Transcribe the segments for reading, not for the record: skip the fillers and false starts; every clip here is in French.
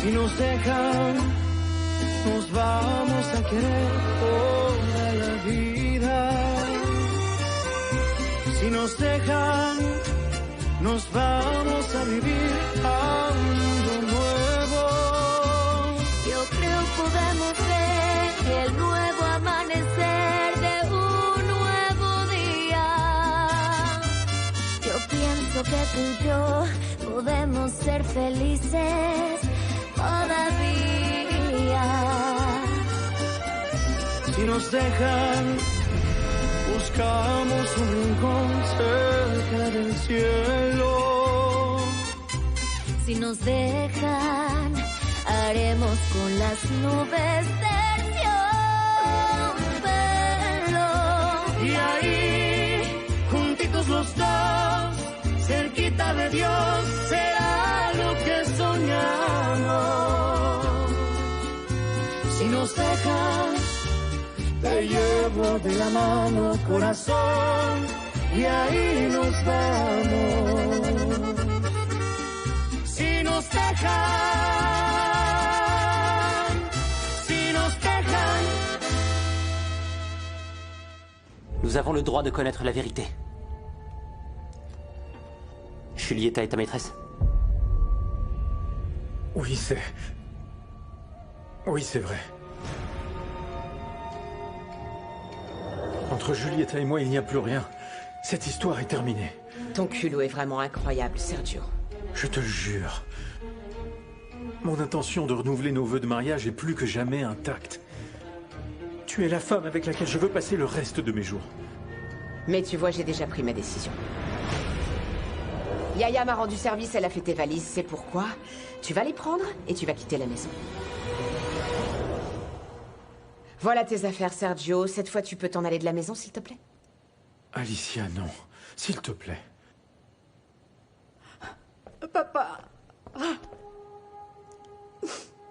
Si nos dejan, nos vamos a querer toda la vida. Si nos dejan, nos vamos a vivir algo nuevo. Yo creo podemos ver el nuevo amanecer de un nuevo día. Yo pienso que tú y yo podemos ser felices todavía. Si nos dejan, buscamos un rincón cerca del cielo. Si nos dejan, haremos con las nubes terciopelo. Y ahí, juntitos los dos, cerquita de Dios, será lo que soñamos. Si nos dejan, te llevo de la mano, corazón, y ahí nos vamos. Si nos dejan, si nos dejan. Nous avons le droit de connaître la vérité. Julieta est ta maîtresse? Oui, c'est vrai. Entre Julieta et moi, il n'y a plus rien. Cette histoire est terminée. Ton culot est vraiment incroyable, Sergio. Je te le jure. Mon intention de renouveler nos vœux de mariage est plus que jamais intacte. Tu es la femme avec laquelle je veux passer le reste de mes jours. Mais tu vois, j'ai déjà pris ma décision. Yaya m'a rendu service, elle a fait tes valises, c'est pourquoi tu vas les prendre et tu vas quitter la maison. Voilà tes affaires, Sergio. Cette fois, tu peux t'en aller de la maison, s'il te plaît? Alicia, non. S'il te plaît. Papa.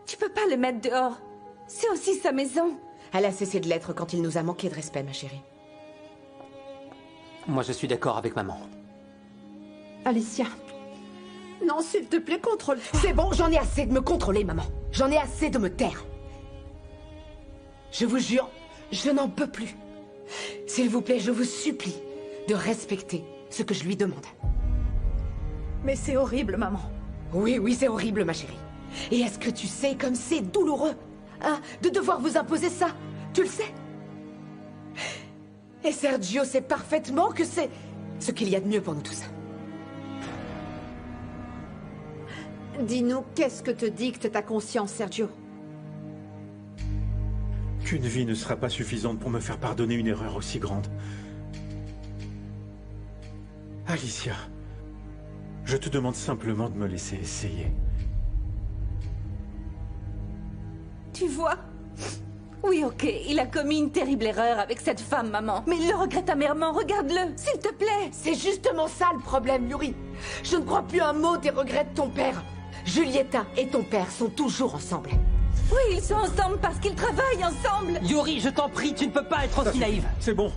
Tu peux pas le mettre dehors. C'est aussi sa maison. Elle a cessé de l'être quand il nous a manqué de respect, ma chérie. Moi, je suis d'accord avec maman. Alicia. Non, s'il te plaît, contrôle-toi. C'est bon, j'en ai assez de me contrôler, maman. J'en ai assez de me taire. Je vous jure, je n'en peux plus. S'il vous plaît, je vous supplie de respecter ce que je lui demande. Mais c'est horrible, maman. Oui, oui, c'est horrible, ma chérie. Et est-ce que tu sais comme c'est douloureux, hein, de devoir vous imposer ça? Tu le sais? Et Sergio sait parfaitement que c'est ce qu'il y a de mieux pour nous tous. Dis-nous, qu'est-ce que te dicte ta conscience, Sergio? Qu'une vie ne sera pas suffisante pour me faire pardonner une erreur aussi grande. Alicia, je te demande simplement de me laisser essayer. Tu vois? Oui, ok, il a commis une terrible erreur avec cette femme, maman. Mais il le regrette amèrement, regarde-le, s'il te plaît. C'est justement ça le problème, Yuri. Je ne crois plus un mot des regrets de ton père. Julieta et ton père sont toujours ensemble. Oui, ils sont ensemble parce qu'ils travaillent ensemble. Yuri, je t'en prie, tu ne peux pas être aussi naïve. C'est bon.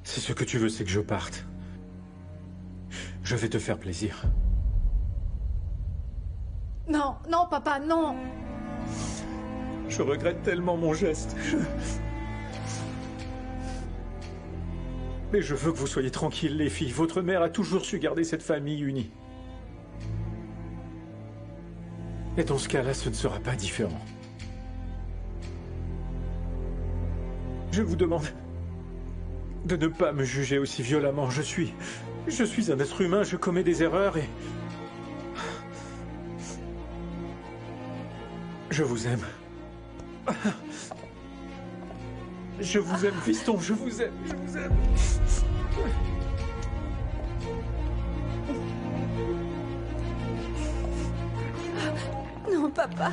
Si ce que tu veux, c'est que je parte, je vais te faire plaisir. Non, non, papa, non. Je regrette tellement mon geste. Mais je veux que vous soyez tranquilles, les filles. Votre mère a toujours su garder cette famille unie. Et dans ce cas-là, ce ne sera pas différent. Je vous demande de ne pas me juger aussi violemment. Je suis un être humain, je commets des erreurs et... Je vous aime. Je vous aime, fiston, je vous aime, je vous aime. Non, papa.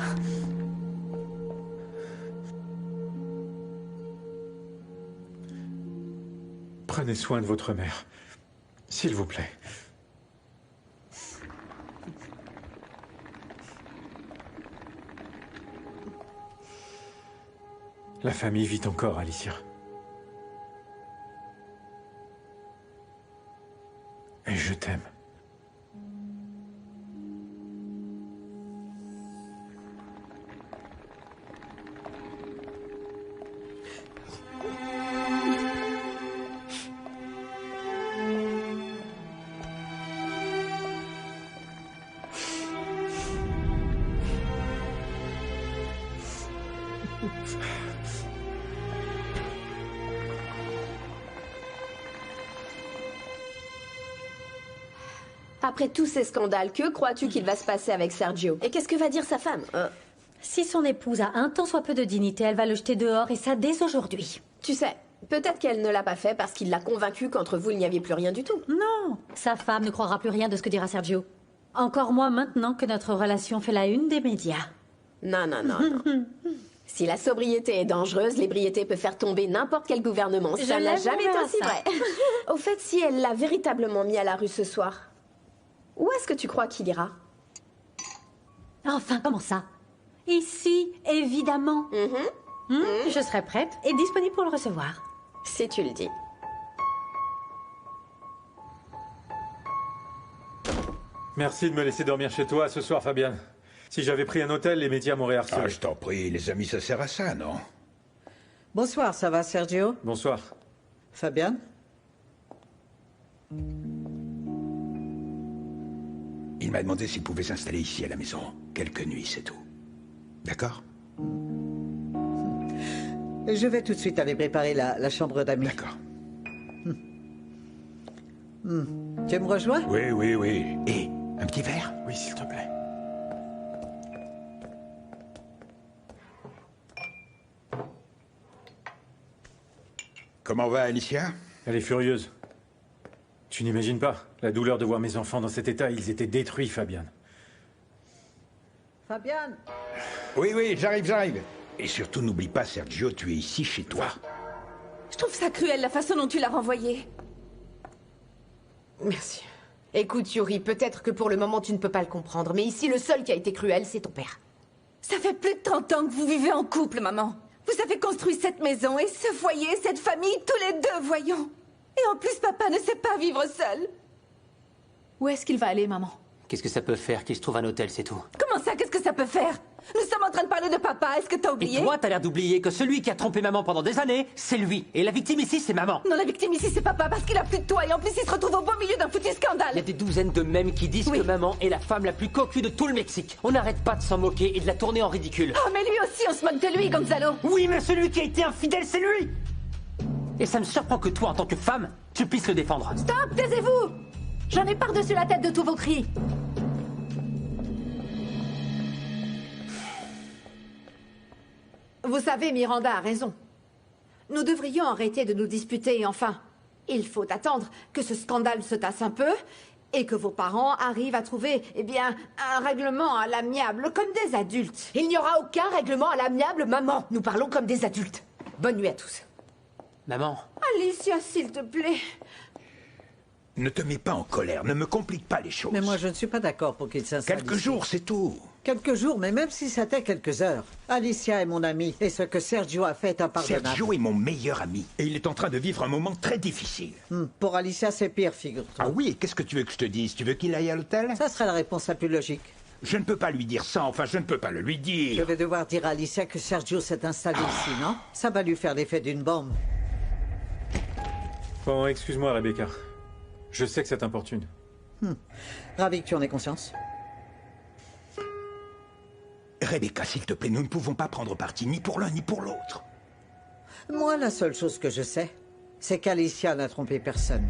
Prenez soin de votre mère, s'il vous plaît. La famille vit encore, Alicia. Et je t'aime. Après tous ces scandales, que crois-tu qu'il va se passer avec Sergio? Et qu'est-ce que va dire sa femme? Si son épouse a un tant soit peu de dignité, elle va le jeter dehors et ça dès aujourd'hui. Tu sais, peut-être qu'elle ne l'a pas fait parce qu'il l'a convaincu qu'entre vous il n'y avait plus rien du tout. Non, sa femme ne croira plus rien de ce que dira Sergio. Encore moins maintenant que notre relation fait la une des médias. Non, non, non, non. Si la sobriété est dangereuse, l'ébriété peut faire tomber n'importe quel gouvernement. Ça n'a jamais été aussi vrai. Au fait, si elle l'a véritablement mis à la rue ce soir, où est-ce que tu crois qu'il ira? Enfin, comment ça? Ici, évidemment. Je serai prête et disponible pour le recevoir. Si tu le dis. Merci de me laisser dormir chez toi ce soir, Fabian. Si j'avais pris un hôtel, les médias m'auraient harcelé. Ah, je t'en prie, les amis, ça sert à ça, non? Bonsoir, ça va, Sergio? Bonsoir. Fabian? Il m'a demandé s'il pouvait s'installer ici à la maison. Quelques nuits, c'est tout. D'accord? Je vais tout de suite aller préparer la chambre d'amis. D'accord. Tu me rejoins? Oui, oui, oui. Et un petit verre? Oui, s'il te plaît. Comment va Alicia? Elle est furieuse. Tu n'imagines pas la douleur de voir mes enfants dans cet état. Ils étaient détruits, Fabian. Fabian? Oui, oui, j'arrive. Et surtout, n'oublie pas, Sergio, tu es ici chez toi. Je trouve ça cruel la façon dont tu l'as renvoyé. Merci. Écoute, Yuri, peut-être que pour le moment tu ne peux pas le comprendre, mais ici le seul qui a été cruel, c'est ton père. Ça fait plus de 30 ans que vous vivez en couple, maman. Vous avez construit cette maison et ce foyer, cette famille, tous les deux, voyons. Et en plus, papa ne sait pas vivre seul. Où est-ce qu'il va aller, maman? Qu'est-ce que ça peut faire qu'il se trouve un hôtel, c'est tout? Comment ça, qu'est-ce que ça peut faire? Nous sommes en train de parler de papa, est-ce que t'as Et oublié? toi, t'as l'air d'oublier que celui qui a trompé maman pendant des années, c'est lui. Et la victime ici, c'est maman. Non, la victime ici, c'est papa, parce qu'il a plus de toi, et en plus, il se retrouve au beau milieu d'un foutu Il y a scandale. des douzaines de mèmes qui disent Oui. que maman est la femme la plus coquue de tout le Mexique. On n'arrête pas de s'en moquer et de la tourner en ridicule. Oh, mais lui aussi, on se moque de lui, Gonzalo. Oui, mais celui qui a été infidèle, c'est lui. Et ça me surprend que toi, en tant que femme, tu puisses le défendre. Stop, taisez-vous! J'en ai par-dessus la tête de tous vos cris. Vous savez, Miranda a raison. Nous devrions arrêter de nous disputer et enfin, il faut attendre que ce scandale se tasse un peu et que vos parents arrivent à trouver, eh bien, un règlement à l'amiable, comme des adultes. Il n'y aura aucun règlement à l'amiable, maman. Nous parlons comme des adultes. Bonne nuit à tous. Maman, Alicia, s'il te plaît. Ne te mets pas en colère, ne me complique pas les choses. Mais moi, je ne suis pas d'accord pour qu'il s'installe Quelques ici. jours, c'est tout. Quelques jours, mais même si c'était quelques heures. Alicia est mon amie, et ce que Sergio a fait est impardonnable. Sergio est mon meilleur ami, et il est en train de vivre un moment très difficile. Pour Alicia, c'est pire, figure-toi. Ah oui, et qu'est-ce que tu veux que je te dise? Tu veux qu'il aille à l'hôtel? Ça serait la réponse la plus logique. Je ne peux pas lui dire ça, enfin, je ne peux pas le lui Je dire. vais devoir dire à Alicia que Sergio s'est installé ici, non? Ça va lui faire l'effet d'une bombe. Bon, excuse-moi, Rebecca. Je sais que ça t'importune. Ravi que tu en aies conscience. Rebecca, s'il te plaît, nous ne pouvons pas prendre parti ni pour l'un ni pour l'autre. Moi, la seule chose que je sais, c'est qu'Alicia n'a trompé personne.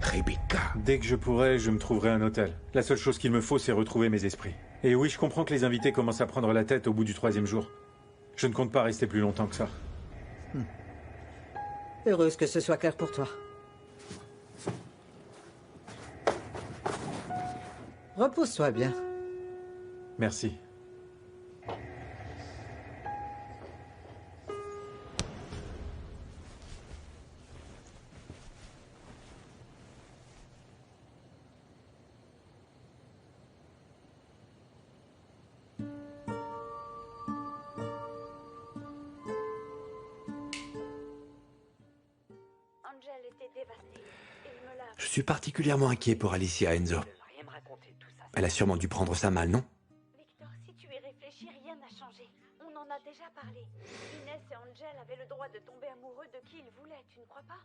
Rebecca. Dès que je pourrai, je me trouverai un hôtel. La seule chose qu'il me faut, c'est retrouver mes esprits. Et oui, je comprends que les invités commencent à prendre la tête au bout du 3e jour. Je ne compte pas rester plus longtemps que ça. Heureuse que ce soit clair pour toi. Repose-toi bien. Merci. Angel était dévastée. Il me l'a Je suis particulièrement inquiet pour Alicia, Enzo. Elle a sûrement dû prendre ça mal, non? Victor, si tu y réfléchis, rien n'a changé. On en a déjà parlé. Inès et Angel avaient le droit de tomber amoureux de qui ils voulaient, tu ne crois pas?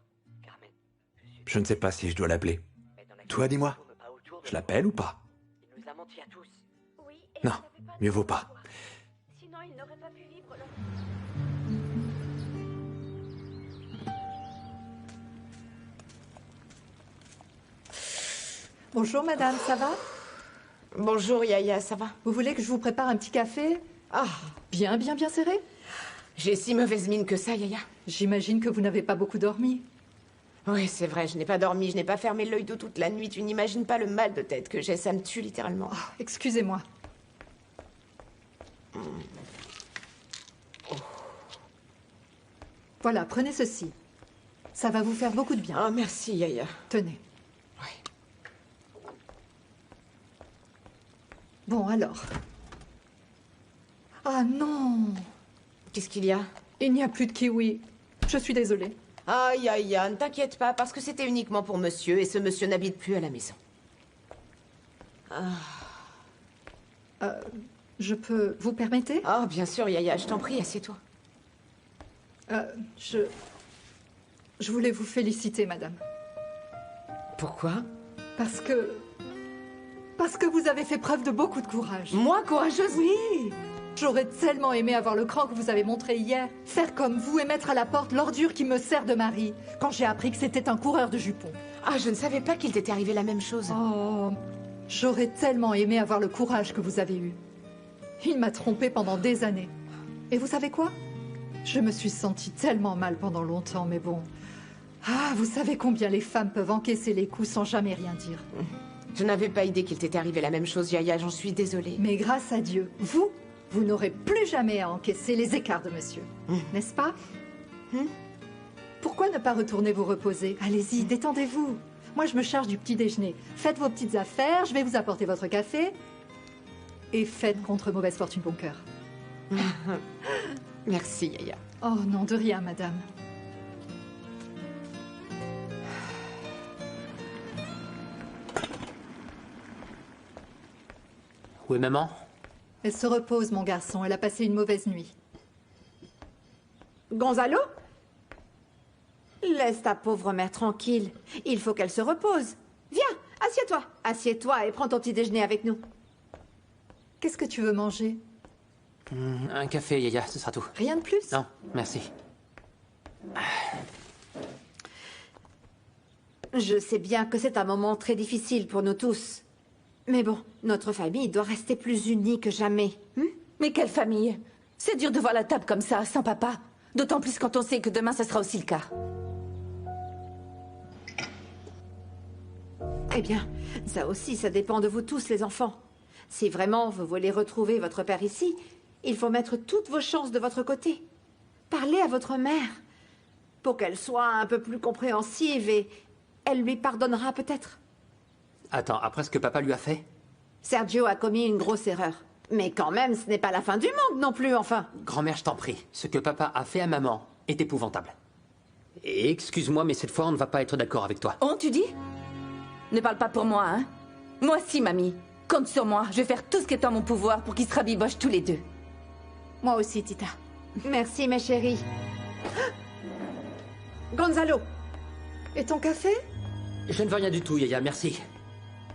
Carmen. Je ne sais pas si je dois l'appeler. Toi, dis-moi. Je l'appelle ou pas? Il nous a menti à tous. Oui, non, mieux vaut pas. Sinon, ils n'auraient pas pu vivre leur... Bonjour madame, ça va? Bonjour Yaya, ça va? Vous voulez que je vous prépare un petit café? Ah, bien serré? J'ai si mauvaise mine que ça, Yaya. J'imagine que vous n'avez pas beaucoup dormi. Oui, c'est vrai, je n'ai pas dormi, je n'ai pas fermé l'œil de toute la nuit. Tu n'imagines pas le mal de tête que j'ai, ça me tue littéralement. Oh, excusez-moi. Oh. Voilà, prenez ceci. Ça va vous faire beaucoup de bien. Ah, merci Yaya. Tenez. Bon, alors. Ah non! Qu'est-ce qu'il y a? Il n'y a plus de kiwi. Je suis désolée. Aïe, aïe, aïe, ne t'inquiète pas, parce que c'était uniquement pour monsieur, et ce monsieur n'habite plus à la maison. Je peux... Vous permettez? Oh, bien sûr, Yaya, je t'en prie, assieds-toi. Je voulais vous féliciter, madame. Pourquoi? Parce que vous avez fait preuve de beaucoup de courage. Moi, courageuse? Oui! J'aurais tellement aimé avoir le cran que vous avez montré hier. Faire comme vous et mettre à la porte l'ordure qui me sert de mari. Quand j'ai appris que c'était un coureur de jupons. Ah, je ne savais pas qu'il t'était arrivé la même chose. Oh, j'aurais tellement aimé avoir le courage que vous avez eu. Il m'a trompée pendant des années. Et vous savez quoi? Je me suis sentie tellement mal pendant longtemps, mais bon... Ah, vous savez combien les femmes peuvent encaisser les coups sans jamais rien dire. Je n'avais pas idée qu'il t'était arrivé la même chose, Yaya, j'en suis désolée. Mais grâce à Dieu, vous n'aurez plus jamais à encaisser les écarts de monsieur. N'est-ce pas? Pourquoi ne pas retourner vous reposer? Allez-y, détendez-vous. Moi, je me charge du petit déjeuner. Faites vos petites affaires, je vais vous apporter votre café. Et faites contre mauvaise fortune bon cœur. Merci, Yaya. Oh non, de rien, madame. Où est maman? Elle se repose, mon garçon. Elle a passé une mauvaise nuit. Gonzalo? Laisse ta pauvre mère tranquille. Il faut qu'elle se repose. Viens, assieds-toi. Assieds-toi et prends ton petit déjeuner avec nous. Qu'est-ce que tu veux manger? Un café, Yaya, ce sera tout. Rien de plus? Non, merci. Je sais bien que c'est un moment très difficile pour nous tous. Mais bon, notre famille doit rester plus unie que jamais. Mais quelle famille? C'est dur de voir la table comme ça, sans papa. D'autant plus quand on sait que demain, ça sera aussi le cas. Eh bien, ça aussi, ça dépend de vous tous, les enfants. Si vraiment vous voulez retrouver votre père ici, il faut mettre toutes vos chances de votre côté. Parlez à votre mère, pour qu'elle soit un peu plus compréhensive et elle lui pardonnera peut-être. Attends, après ce que papa lui a fait? Sergio a commis une grosse erreur. Mais quand même, ce n'est pas la fin du monde non plus, enfin. Grand-mère, je t'en prie. Ce que papa a fait à maman est épouvantable. Et excuse-moi, mais cette fois, on ne va pas être d'accord avec toi. Oh, tu dis? Ne parle pas pour moi, hein? Moi aussi, mamie. Compte sur moi. Je vais faire tout ce qui est en mon pouvoir pour qu'ils se rabibochent tous les deux. Moi aussi, Tita. Merci, mes chéris. Gonzalo. Et ton café? Je ne veux rien du tout, Yaya, merci.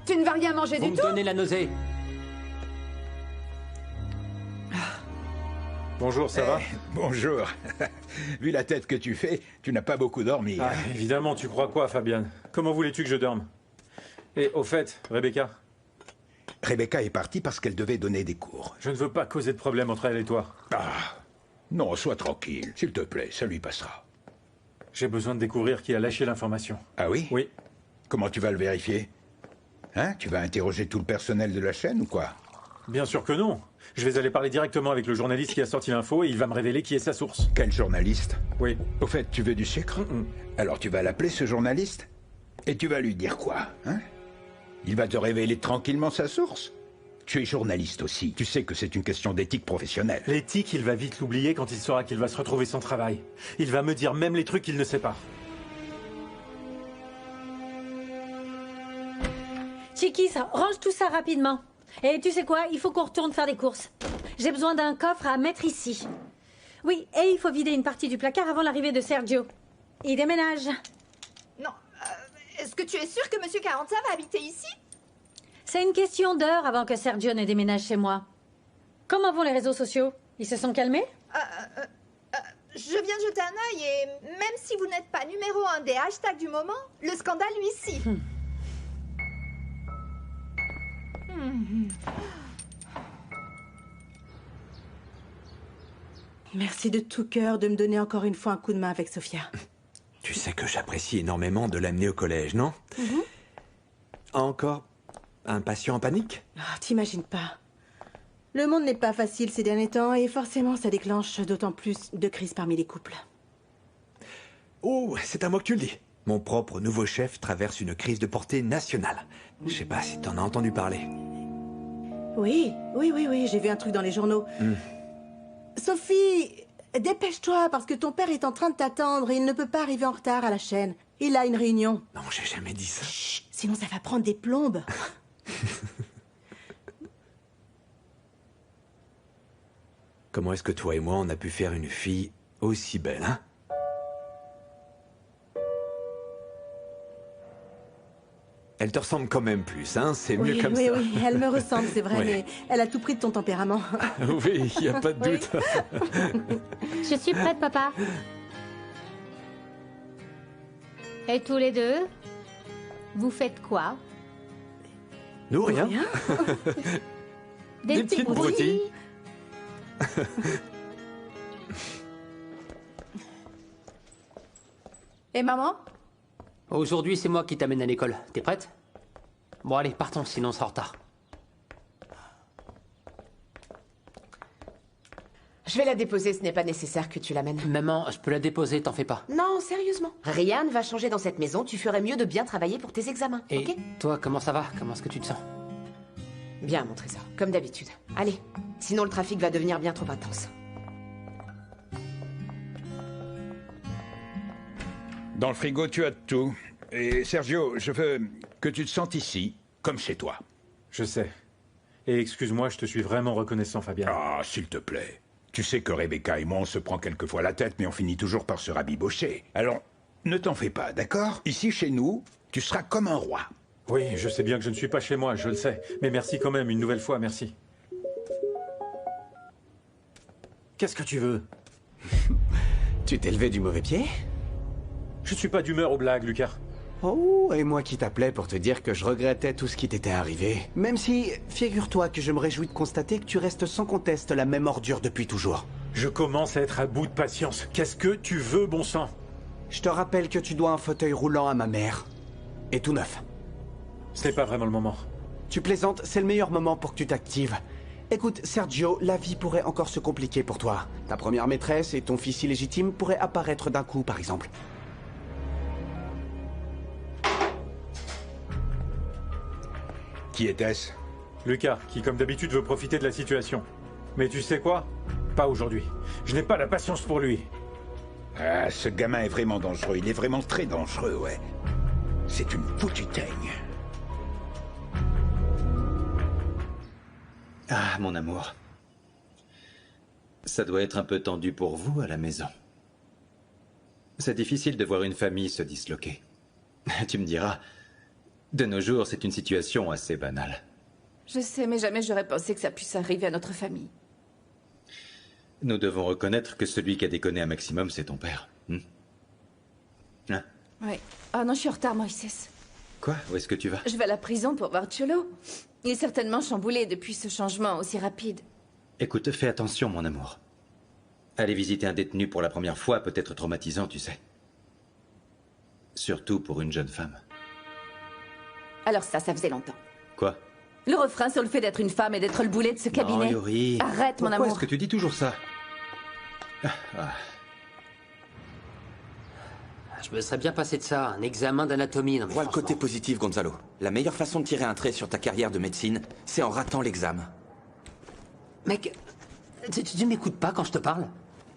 Tu ne vas rien manger du tout? Vous me donnez la nausée. Bonjour, ça va? Bonjour. Vu la tête que tu fais, tu n'as pas beaucoup dormi. Ah, évidemment, tu crois quoi, Fabienne? Comment voulais-tu que je dorme? Et au fait, Rebecca? Rebecca est partie parce qu'elle devait donner des cours. Je ne veux pas causer de problème entre elle et toi. Ah, non, sois tranquille. S'il te plaît, ça lui passera. J'ai besoin de découvrir qui a lâché l'information. Ah oui? Oui. Comment tu vas le vérifier? Hein? Tu vas interroger tout le personnel de la chaîne ou quoi? Bien sûr que non. Je vais aller parler directement avec le journaliste qui a sorti l'info et il va me révéler qui est sa source. Quel journaliste? Oui. Au fait, tu veux du sucre? Alors tu vas l'appeler, ce journaliste? Et tu vas lui dire quoi, hein? Il va te révéler tranquillement sa source? Tu es journaliste aussi. Tu sais que c'est une question d'éthique professionnelle. L'éthique, il va vite l'oublier quand il saura qu'il va se retrouver sans travail. Il va me dire même les trucs qu'il ne sait pas. Chiquis, range tout ça rapidement. Et tu sais quoi? Il faut qu'on retourne faire des courses. J'ai besoin d'un coffre à mettre ici. Oui, et il faut vider une partie du placard avant l'arrivée de Sergio. Il déménage. Non. Est-ce que tu es sûr que Monsieur Carranza va habiter ici? C'est une question d'heure avant que Sergio ne déménage chez moi. Comment vont les réseaux sociaux? Ils se sont calmés? Je viens de jeter un œil et même si vous n'êtes pas numéro 1 des hashtags du moment, le scandale lui si. Merci de tout cœur de me donner encore une fois un coup de main avec Sophia. Tu sais que j'apprécie énormément de l'amener au collège, non? Encore un patient en panique? T'imagines pas. Le monde n'est pas facile ces derniers temps et forcément ça déclenche d'autant plus de crises parmi les couples. Oh, c'est à moi que tu le dis. Mon propre nouveau chef traverse une crise de portée nationale. Je sais pas si t'en as entendu parler. Oui, j'ai vu un truc dans les journaux. Sophie, dépêche-toi parce que ton père est en train de t'attendre et il ne peut pas arriver en retard à la chaîne. Il a une réunion. Non, j'ai jamais dit ça. Chut, sinon ça va prendre des plombes. Comment est-ce que toi et moi on a pu faire une fille aussi belle, hein? Elle te ressemble quand même plus, hein? C'est mieux comme ça. Oui, elle me ressemble, c'est vrai, mais elle a tout pris de ton tempérament. Oui, il n'y a pas de doute. Je suis prête, papa. Et tous les deux, vous faites quoi? Nous, rien. Des petites broutilles. Et maman? Aujourd'hui, c'est moi qui t'amène à l'école. T'es prête? Bon, allez, partons, sinon on sera en retard. Je vais la déposer, ce n'est pas nécessaire que tu l'amènes. Maman, je peux la déposer, t'en fais pas. Non, sérieusement. Rien ne va changer dans cette maison, tu ferais mieux de bien travailler pour tes examens, Et ok? toi, comment ça va? Comment est-ce que tu te sens? Bien, mon trésor, comme d'habitude. Allez, sinon le trafic va devenir bien trop intense. Dans le frigo, tu as de tout. Et Sergio, je veux que tu te sentes ici, comme chez toi. Je sais. Et excuse-moi, je te suis vraiment reconnaissant, Fabien. Ah, s'il te plaît. Tu sais que Rebecca et moi, on se prend quelquefois la tête, mais on finit toujours par se rabibocher. Alors, ne t'en fais pas, d'accord? Ici, chez nous, tu seras comme un roi. Oui, je sais bien que je ne suis pas chez moi, je le sais. Mais merci quand même, une nouvelle fois, merci. Qu'est-ce que tu veux? Tu t'es levé du mauvais pied? Je suis pas d'humeur aux blagues, Lucas. Oh, et moi qui t'appelais pour te dire que je regrettais tout ce qui t'était arrivé. Même si, figure-toi que je me réjouis de constater que tu restes sans conteste la même ordure depuis toujours. Je commence à être à bout de patience. Qu'est-ce que tu veux, bon sang? Je te rappelle que tu dois un fauteuil roulant à ma mère. Et tout neuf. Ce n'est pas vraiment le moment. Tu plaisantes, c'est le meilleur moment pour que tu t'actives. Écoute, Sergio, la vie pourrait encore se compliquer pour toi. Ta première maîtresse et ton fils illégitime pourraient apparaître d'un coup, par exemple. Qui était-ce? Lucas, qui comme d'habitude veut profiter de la situation. Mais tu sais quoi? Pas aujourd'hui. Je n'ai pas la patience pour lui. Ah, ce gamin est vraiment dangereux. Il est vraiment très dangereux, ouais. C'est une foutue teigne. Ah, mon amour. Ça doit être un peu tendu pour vous à la maison. C'est difficile de voir une famille se disloquer. Tu me diras, de nos jours, c'est une situation assez banale. Je sais, mais jamais j'aurais pensé que ça puisse arriver à notre famille. Nous devons reconnaître que celui qui a déconné un maximum, c'est ton père. Hein? Oui. Ah non, je suis en retard, Moïse. Quoi? Où est-ce que tu vas? Je vais à la prison pour voir Cholo. Il est certainement chamboulé depuis ce changement aussi rapide. Écoute, fais attention, mon amour. Aller visiter un détenu pour la première fois peut être traumatisant, tu sais. Surtout pour une jeune femme. Alors ça faisait longtemps. Quoi? Le refrain sur le fait d'être une femme et d'être le boulet de ce cabinet. Non, Yuri. Arrête, mon amour. Pourquoi est-ce que tu dis toujours ça? Je me serais bien passé de ça, un examen d'anatomie. Vois le côté positif, Gonzalo. La meilleure façon de tirer un trait sur ta carrière de médecine, c'est en ratant l'examen. Mec, tu m'écoutes pas quand je te parle?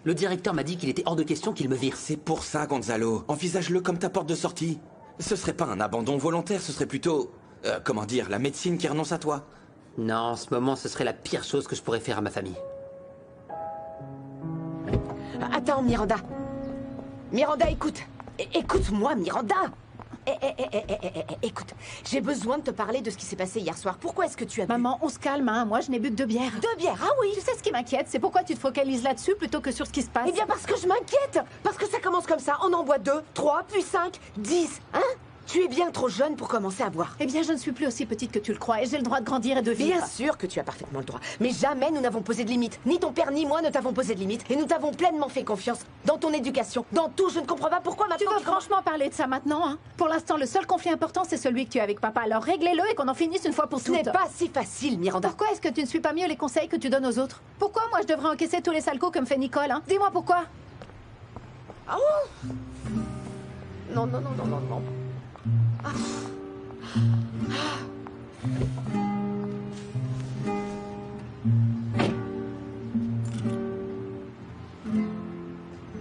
Le directeur m'a dit qu'il était hors de question qu'il me vire. C'est pour ça, Gonzalo. Envisage-le comme ta porte de sortie. Ce serait pas un abandon volontaire, ce serait plutôt Comment dire, la médecine qui renonce à toi? Non, en ce moment, ce serait la pire chose que je pourrais faire à ma famille. Attends, Miranda. Miranda, écoute. Écoute-moi, Miranda. Écoute, j'ai besoin de te parler de ce qui s'est passé hier soir. Pourquoi est-ce que tu as bu? Maman, on se calme, hein. Moi, je n'ai bu que 2 bières. 2 bières, ah oui. Tu sais ce qui m'inquiète, c'est pourquoi tu te focalises là-dessus plutôt que sur ce qui se passe. Eh bien, parce que je m'inquiète. Parce que ça commence comme ça. On en boit 2, 3, puis 5, 10. Hein? Tu es bien trop jeune pour commencer à boire. Eh bien, je ne suis plus aussi petite que tu le crois et j'ai le droit de grandir et de vivre. Bien sûr que tu as parfaitement le droit. Mais jamais nous n'avons posé de limite. Ni ton père ni moi ne t'avons posé de limite. Et nous t'avons pleinement fait confiance dans ton éducation, dans tout. Je ne comprends pas pourquoi maintenant... Tu veux franchement parler de ça maintenant, hein? Pour l'instant, le seul conflit important, c'est celui que tu as avec papa. Alors réglez-le et qu'on en finisse une fois pour toutes. Ce n'est pas si facile, Miranda. Pourquoi est-ce que tu ne suis pas mieux les conseils que tu donnes aux autres? Pourquoi moi je devrais encaisser tous les sales coups comme fait Nicole, hein? Dis-moi pourquoi. Oh non, non, non, non, non, non. Ah.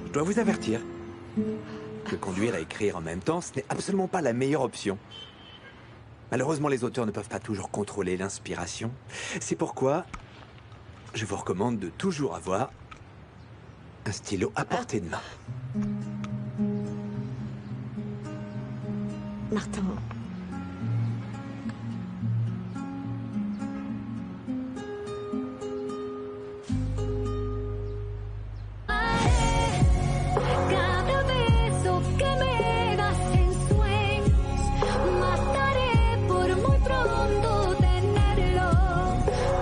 Je dois vous avertir que conduire et écrire en même temps, ce n'est absolument pas la meilleure option. Malheureusement, les auteurs ne peuvent pas toujours contrôler l'inspiration. C'est pourquoi je vous recommande de toujours avoir un stylo à portée de main. Martin. Cada beso que me das en sueños, mataré por muy pronto tenerlo.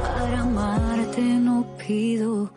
Para amarte no pido